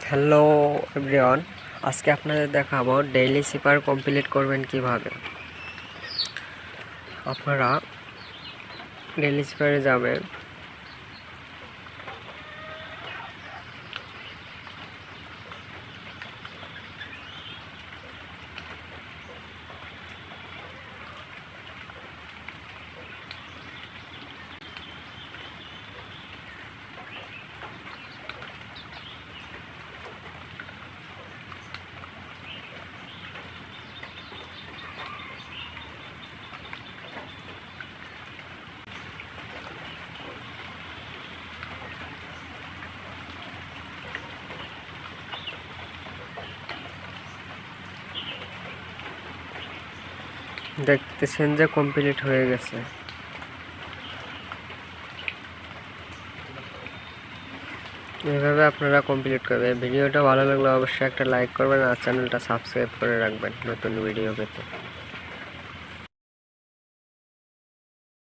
Hello everyone, আজকে আপনাদের দেখাবো ডেইলি সিপার কমপ্লিট করবেন কিভাবে। আপনারা ডেইলি সিপারে যাবেন, দেখতেছেন যে কমপ্লিট হয়ে গেছে। এভাবে আপনারা কমপ্লিট করবেন। ভিডিওটা ভালো লাগলে অবশ্যই একটা লাইক করবেন আর চ্যানেলটা সাবস্ক্রাইব করে রাখবেন নতুন ভিডিও পেতে।